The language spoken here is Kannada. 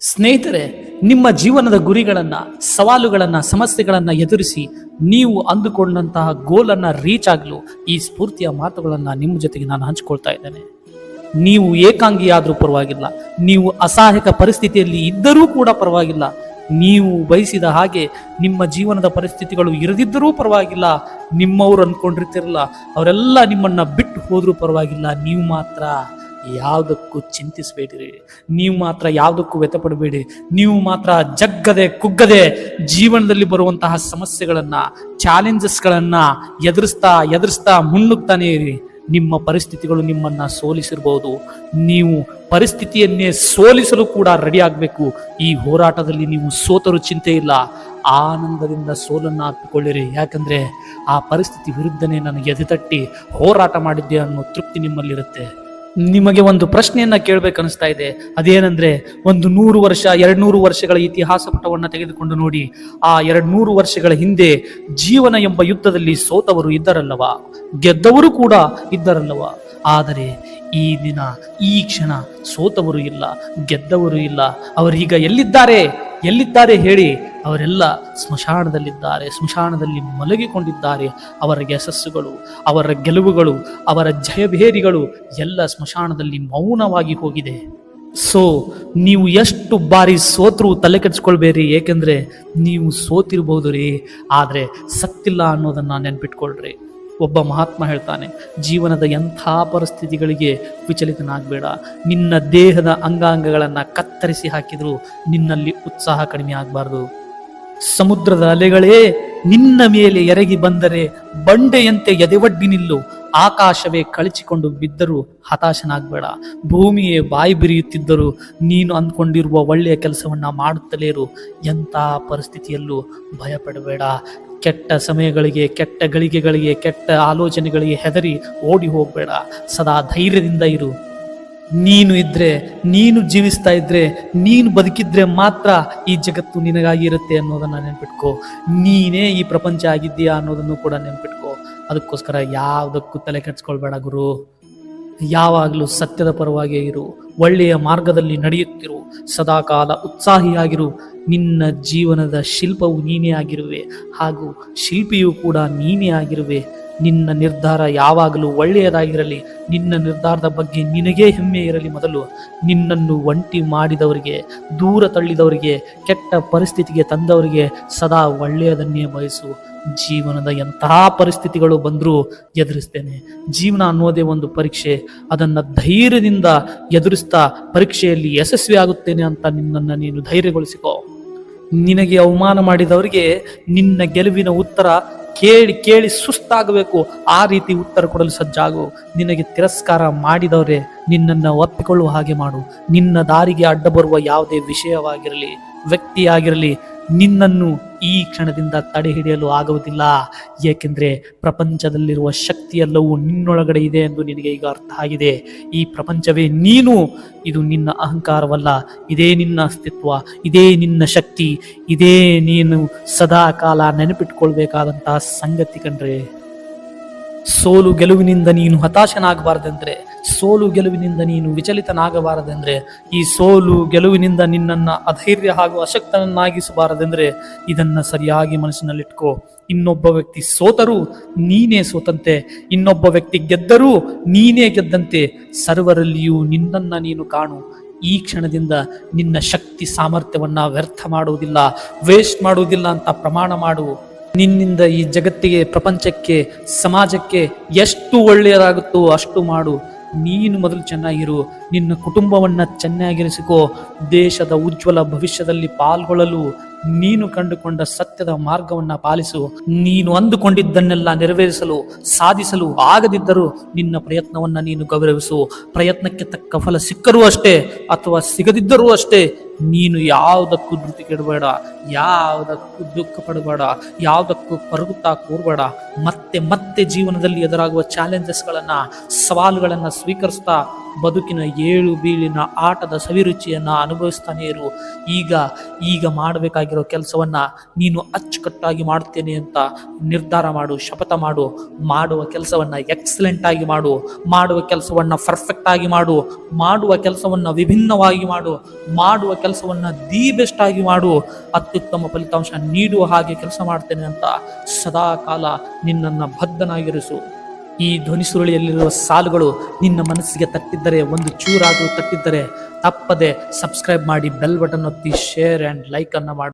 ಸ್ನೇಹಿತರೆ, ನಿಮ್ಮ ಜೀವನದ ಗುರಿಗಳನ್ನು, ಸವಾಲುಗಳನ್ನು, ಸಮಸ್ಯೆಗಳನ್ನು ಎದುರಿಸಿ ನೀವು ಅಂದುಕೊಂಡಂತಹ ಗೋಲನ್ನು ರೀಚ್ ಆಗಲು ಈ ಸ್ಫೂರ್ತಿಯ ಮಾತುಗಳನ್ನು ನಿಮ್ಮ ಜೊತೆಗೆ ನಾನು ಹಂಚಿಕೊಳ್ತಾ ಇದ್ದೇನೆ. ನೀವು ಏಕಾಂಗಿಯಾದರೂ ಪರವಾಗಿಲ್ಲ, ನೀವು ಅಸಹಾಯಕ ಪರಿಸ್ಥಿತಿಯಲ್ಲಿ ಇದ್ದರೂ ಕೂಡ ಪರವಾಗಿಲ್ಲ, ನೀವು ಬಯಸಿದ ಹಾಗೆ ನಿಮ್ಮ ಜೀವನದ ಪರಿಸ್ಥಿತಿಗಳು ಇರದಿದ್ದರೂ ಪರವಾಗಿಲ್ಲ, ನಿಮ್ಮವರು ಅಂದ್ಕೊಂಡಿರ್ತಿರಲ್ಲ ಅವರೆಲ್ಲ ನಿಮ್ಮನ್ನು ಬಿಟ್ಟು ಹೋದರೂ ಪರವಾಗಿಲ್ಲ, ನೀವು ಮಾತ್ರ ಯಾವುದಕ್ಕೂ ಚಿಂತಿಸಬೇಡಿರಿ, ನೀವು ಮಾತ್ರ ಯಾವುದಕ್ಕೂ ವ್ಯಥಪಡಬೇಡಿ, ನೀವು ಮಾತ್ರ ಜಗ್ಗದೆ ಕುಗ್ಗದೆ ಜೀವನದಲ್ಲಿ ಬರುವಂತಹ ಸಮಸ್ಯೆಗಳನ್ನು, ಚಾಲೆಂಜಸ್ಗಳನ್ನು ಎದುರಿಸ್ತಾ ಮುನ್ನುಗ್ತಾನೇ ಇರಿ. ನಿಮ್ಮ ಪರಿಸ್ಥಿತಿಗಳು ನಿಮ್ಮನ್ನು ಸೋಲಿಸಿರ್ಬೋದು, ನೀವು ಪರಿಸ್ಥಿತಿಯನ್ನೇ ಸೋಲಿಸಲು ಕೂಡ ರೆಡಿ ಆಗಬೇಕು. ಈ ಹೋರಾಟದಲ್ಲಿ ನೀವು ಸೋತರೂ ಚಿಂತೆ ಇಲ್ಲ, ಆನಂದದಿಂದ ಸೋಲನ್ನು ಅಪ್ಪಿಕೊಳ್ಳಿರಿ. ಯಾಕಂದರೆ ಆ ಪರಿಸ್ಥಿತಿ ವಿರುದ್ಧನೇ ನಾನು ಎದೆತಟ್ಟಿ ಹೋರಾಟ ಮಾಡಿದ್ದೆ ಅನ್ನೋ ತೃಪ್ತಿ ನಿಮ್ಮಲ್ಲಿರುತ್ತೆ. ನಿಮಗೆ ಒಂದು ಪ್ರಶ್ನೆಯನ್ನ ಕೇಳಬೇಕನ್ನಿಸ್ತಾ ಇದೆ. ಅದೇನೆಂದ್ರೆ, ಒಂದು 100 ವರ್ಷ 200 ವರ್ಷಗಳ ಇತಿಹಾಸ ಪಟವನ್ನು ತೆಗೆದುಕೊಂಡು ನೋಡಿ. ಆ 200 ವರ್ಷಗಳ ಹಿಂದೆ ಜೀವನ ಎಂಬ ಯುದ್ಧದಲ್ಲಿ ಸೋತವರು ಇದ್ದರಲ್ಲವಾ, ಗೆದ್ದವರು ಕೂಡ ಇದ್ದರಲ್ಲವಾ? ಆದರೆ ಈ ದಿನ, ಈ ಕ್ಷಣ ಸೋತವರು ಇಲ್ಲ, ಗೆದ್ದವರು ಇಲ್ಲ. ಅವರೀಗ ಎಲ್ಲಿದ್ದಾರೆ ಹೇಳಿ? ಅವರೆಲ್ಲ ಸ್ಮಶಾನದಲ್ಲಿ ಮಲಗಿಕೊಂಡಿದ್ದಾರೆ. ಅವರ ಯಶಸ್ಸುಗಳು, ಅವರ ಗೆಲುವುಗಳು, ಅವರ ಜಯಭೇರಿಗಳು ಎಲ್ಲ ಸ್ಮಶಾನದಲ್ಲಿ ಮೌನವಾಗಿ ಹೋಗಿದೆ. ಸೊ ನೀವು ಎಷ್ಟು ಬಾರಿ ಸೋತ್ರೂ ತಲೆ ಕೆಡಿಸ್ಕೊಳ್ಬೇರಿ. ಏಕೆಂದ್ರೆ ನೀವು ಸೋತಿರ್ಬೋದು ರೀ, ಆದರೆ ಸತ್ತಿಲ್ಲ ಅನ್ನೋದನ್ನ ನೆನ್ಪಿಟ್ಕೊಳ್ರಿ. ಒಬ್ಬ ಮಹಾತ್ಮ ಹೇಳ್ತಾನೆ, ಜೀವನದ ಎಂಥ ಪರಿಸ್ಥಿತಿಗಳಿಗೆ ವಿಚಲಿತನಾಗಬೇಡ. ನಿನ್ನ ದೇಹದ ಅಂಗಾಂಗಗಳನ್ನು ಕತ್ತರಿಸಿ ಹಾಕಿದರೂ ನಿನ್ನಲ್ಲಿ ಉತ್ಸಾಹ ಕಡಿಮೆ ಆಗಬಾರ್ದು. ಸಮುದ್ರದ ಅಲೆಗಳೇ ನಿನ್ನ ಮೇಲೆ ಎರಗಿ ಬಂದರೆ ಬಂಡೆಯಂತೆ ಎದೆವಡ್ಡಿ ನಿಲ್ಲು. ಆಕಾಶವೇ ಕಳಚಿಕೊಂಡು ಬಿದ್ದರೂ ಹತಾಶನಾಗಬೇಡ. ಭೂಮಿಯೇ ಬಾಯಿ ಬಿರಿಯುತ್ತಿದ್ದರೂ ನೀನು ಅಂದ್ಕೊಂಡಿರುವ ಒಳ್ಳೆಯ ಕೆಲಸವನ್ನ ಮಾಡುತ್ತಲೇ ಇರು. ಎಂಥ ಪರಿಸ್ಥಿತಿಯಲ್ಲೂ ಭಯಪಡಬೇಡ. ಕೆಟ್ಟ ಸಮಯಗಳಿಗೆ, ಕೆಟ್ಟ ಗಳಿಗೆಗಳಿಗೆ, ಕೆಟ್ಟ ಆಲೋಚನೆಗಳಿಗೆ ಹೆದರಿ ಓಡಿ ಹೋಗಬೇಡ. ಸದಾ ಧೈರ್ಯದಿಂದ ಇರು. ನೀನು ಇದ್ರೆ, ನೀನು ಜೀವಿಸ್ತಾ ಇದ್ರೆ, ನೀನು ಬದುಕಿದ್ರೆ ಮಾತ್ರ ಈ ಜಗತ್ತು ನಿನಗಾಗಿ ಇರುತ್ತೆ ಅನ್ನೋದನ್ನ ನೆನ್ಪಿಟ್ಕೋ. ನೀನೇ ಈ ಪ್ರಪಂಚ ಆಗಿದ್ದೀಯಾ ಅನ್ನೋದನ್ನು ಕೂಡ ನೆನ್ಪಿಟ್ಕೋ. ಅದಕ್ಕೋಸ್ಕರ ಯಾವುದಕ್ಕೂ ತಲೆ ಕೆಡಿಸ್ಕೊಳ್ಬೇಡ ಗುರು. ಯಾವಾಗಲೂ ಸತ್ಯದ ಪರವಾಗಿಯೇ ಇರು, ಒಳ್ಳೆಯ ಮಾರ್ಗದಲ್ಲಿ ನಡೆಯುತ್ತಿರು, ಸದಾಕಾಲ ಉತ್ಸಾಹಿಯಾಗಿರು. ನಿನ್ನ ಜೀವನದ ಶಿಲ್ಪವು ನೀನೇ ಆಗಿರುವೆ, ಹಾಗೂ ಶಿಲ್ಪಿಯೂ ಕೂಡ ನೀನೇ ಆಗಿರುವೆ. ನಿನ್ನ ನಿರ್ಧಾರ ಯಾವಾಗಲೂ ಒಳ್ಳೆಯದಾಗಿರಲಿ. ನಿನ್ನ ನಿರ್ಧಾರದ ಬಗ್ಗೆ ನಿನಗೇ ಹೆಮ್ಮೆ ಇರಲಿ. ಮೊದಲು ನಿನ್ನನ್ನು ಒಂಟಿ ಮಾಡಿದವರಿಗೆ, ದೂರ ತಳ್ಳಿದವರಿಗೆ, ಕೆಟ್ಟ ಪರಿಸ್ಥಿತಿಗೆ ತಂದವರಿಗೆ ಸದಾ ಒಳ್ಳೆಯದನ್ನೇ ಬಯಸು. ಜೀವನದ ಎಂತಹ ಪರಿಸ್ಥಿತಿಗಳು ಬಂದರೂ ಎದುರಿಸ್ತೇನೆ. ಜೀವನ ಅನ್ನೋದೇ ಒಂದು ಪರೀಕ್ಷೆ. ಅದನ್ನು ಧೈರ್ಯದಿಂದ ಎದುರಿಸ್ತಾ ಪರೀಕ್ಷೆಯಲ್ಲಿ ಯಶಸ್ವಿ ಆಗುತ್ತೇನೆ ಅಂತ ನಿನ್ನನ್ನು ನೀನು ಧೈರ್ಯಗೊಳಿಸಿಕೋ. ನಿನಗೆ ಅವಮಾನ ಮಾಡಿದವರಿಗೆ ನಿನ್ನ ಗೆಲುವಿನ ಉತ್ತರ ಕೇಳಿ ಸುಸ್ತಾಗಬೇಕು. ಆ ರೀತಿ ಉತ್ತರ ಕೊಡಲು ಸಜ್ಜಾಗು. ನಿನಗೆ ತಿರಸ್ಕಾರ ಮಾಡಿದವರೇ ನಿನ್ನನ್ನು ಒಪ್ಪಿಕೊಳ್ಳುವ ಹಾಗೆ ಮಾಡು. ನಿನ್ನ ದಾರಿಗೆ ಅಡ್ಡ ಬರುವ ಯಾವುದೇ ವಿಷಯವಾಗಿರಲಿ, ವ್ಯಕ್ತಿಯಾಗಿರಲಿ, ನಿನ್ನನ್ನು ಈ ಕ್ಷಣದಿಂದ ತಡೆ ಹಿಡಿಯಲು ಆಗುವುದಿಲ್ಲ. ಏಕೆಂದರೆ ಪ್ರಪಂಚದಲ್ಲಿರುವ ಶಕ್ತಿಯೆಲ್ಲವೂ ನಿನ್ನೊಳಗಡೆ ಇದೆ ಎಂದು ನಿನಗೆ ಈಗ ಅರ್ಥ ಆಗಿದೆ. ಈ ಪ್ರಪಂಚವೇ ನೀನು. ಇದು ನಿನ್ನ ಅಹಂಕಾರವಲ್ಲ, ಇದೇ ನಿನ್ನ ಅಸ್ತಿತ್ವ, ಇದೇ ನಿನ್ನ ಶಕ್ತಿ, ಇದೇ ನೀನು ಸದಾ ಕಾಲ ನೆನಪಿಟ್ಕೊಳ್ಬೇಕಾದಂತಹ ಸಂಗತಿ ಕಣ್ರೆ. ಸೋಲು ಗೆಲುವಿನಿಂದ ನೀನು ಹತಾಶನಾಗಬಾರದೆಂದ್ರೆ, ಸೋಲು ಗೆಲುವಿನಿಂದ ನೀನು ವಿಚಲಿತನಾಗಬಾರದೆಂದ್ರೆ, ಈ ಸೋಲು ಗೆಲುವಿನಿಂದ ನಿನ್ನನ್ನು ಅಧೈರ್ಯ ಹಾಗೂ ಅಶಕ್ತನನ್ನಾಗಿಸಬಾರದೆಂದ್ರೆ ಇದನ್ನು ಸರಿಯಾಗಿ ಮನಸ್ಸಿನಲ್ಲಿಟ್ಕೋ. ಇನ್ನೊಬ್ಬ ವ್ಯಕ್ತಿ ಸೋತರೂ ನೀನೇ ಸೋತಂತೆ, ಇನ್ನೊಬ್ಬ ವ್ಯಕ್ತಿ ಗೆದ್ದರೂ ನೀನೇ ಗೆದ್ದಂತೆ. ಸರ್ವರಲ್ಲಿಯೂ ನಿನ್ನನ್ನು ನೀನು ಕಾಣು. ಈ ಕ್ಷಣದಿಂದ ನಿನ್ನ ಶಕ್ತಿ ಸಾಮರ್ಥ್ಯವನ್ನ ವ್ಯರ್ಥ ಮಾಡುವುದಿಲ್ಲ, ವೇಸ್ಟ್ ಮಾಡುವುದಿಲ್ಲ ಅಂತ ಪ್ರಮಾಣ ಮಾಡು. ನಿನ್ನಿಂದ ಈ ಜಗತ್ತಿಗೆ, ಪ್ರಪಂಚಕ್ಕೆ, ಸಮಾಜಕ್ಕೆ ಎಷ್ಟು ಒಳ್ಳೆಯದಾಗುತ್ತೋ ಅಷ್ಟು ಮಾಡು. ನೀನು ಮೊದಲು ಚೆನ್ನಾಗಿರು, ನಿನ್ನ ಕುಟುಂಬವನ್ನು ಚೆನ್ನಾಗಿರಿಸಿಕೋ. ದೇಶದ ಉಜ್ವಲ ಭವಿಷ್ಯದಲ್ಲಿ ಪಾಲ್ಗೊಳ್ಳಲು ನೀನು ಕಂಡುಕೊಂಡ ಸತ್ಯದ ಮಾರ್ಗವನ್ನು ಪಾಲಿಸು. ನೀನು ಅಂದುಕೊಂಡಿದ್ದನ್ನೆಲ್ಲ ನೆರವೇರಿಸಲು, ಸಾಧಿಸಲು ಆಗದಿದ್ದರೂ ನಿನ್ನ ಪ್ರಯತ್ನವನ್ನು ನೀನು ಗೌರವಿಸು. ಪ್ರಯತ್ನಕ್ಕೆ ತಕ್ಕ ಫಲ ಸಿಕ್ಕರೂ ಅಷ್ಟೇ ಅಥವಾ ಸಿಗದಿದ್ದರೂ ಅಷ್ಟೇ, ನೀನು ಯಾವುದಕ್ಕೂ ಧೃತಿ ಕೆಡಬೇಡ, ಯಾವುದಕ್ಕೂ ದುಃಖ ಪಡಬೇಡ, ಯಾವುದಕ್ಕೂ ಕೊರಗುತ್ತಾ ಕೂರಬೇಡ. ಮತ್ತೆ ಜೀವನದಲ್ಲಿ ಎದುರಾಗುವ ಚಾಲೆಂಜಸ್ಗಳನ್ನು, ಸವಾಲುಗಳನ್ನು ಸ್ವೀಕರಿಸ್ತಾ ಬದುಕಿನ ಏಳು ಬೀಳಿನ ಆಟದ ಸವಿರುಚಿಯನ್ನು ಅನುಭವಿಸ್ತಾನೆ ಇರು. ಈಗ ಮಾಡಬೇಕಾಗಿರೋ ಕೆಲಸವನ್ನು ನೀನು ಅಚ್ಚುಕಟ್ಟಾಗಿ ಮಾಡ್ತೇನೆ ಅಂತ ನಿರ್ಧಾರ ಮಾಡು, ಶಪಥ ಮಾಡು. ಮಾಡುವ ಕೆಲಸವನ್ನು ಎಕ್ಸಲೆಂಟ್ ಆಗಿ ಮಾಡು, ಮಾಡುವ ಕೆಲಸವನ್ನು ಪರ್ಫೆಕ್ಟ್ ಆಗಿ ಮಾಡು, ಮಾಡುವ ಕೆಲಸವನ್ನು ವಿಭಿನ್ನವಾಗಿ ಮಾಡು, ಮಾಡುವ ಕೆಲಸವನ್ನು ದಿ ಬೆಸ್ಟ್ ಆಗಿ ಮಾಡು. ಅತ್ಯುತ್ತಮ ಫಲಿತಾಂಶ ನೀಡುವ ಹಾಗೆ ಕೆಲಸ ಮಾಡ್ತೇನೆ ಅಂತ ಸದಾ ಕಾಲ ನಿನ್ನನ್ನು ಬದ್ಧನಾಗಿರಿಸು. ಈ ಧ್ವನಿ ಸುರುಳಿಯಲ್ಲಿರುವ ಸಾಲುಗಳು ನಿನ್ನ ಮನಸ್ಸಿಗೆ ತಟ್ಟಿದ್ದರೆ, ಒಂದು ಚೂರಾದರೂ ತಟ್ಟಿದ್ದರೆ ತಪ್ಪದೆ ಸಬ್ಸ್ಕ್ರೈಬ್ ಮಾಡಿ, ಬೆಲ್ ಬಟನ್ ಒತ್ತಿ, ಶೇರ್ ಆ್ಯಂಡ್ ಲೈಕ್ ಅನ್ನು ಮಾಡಿ.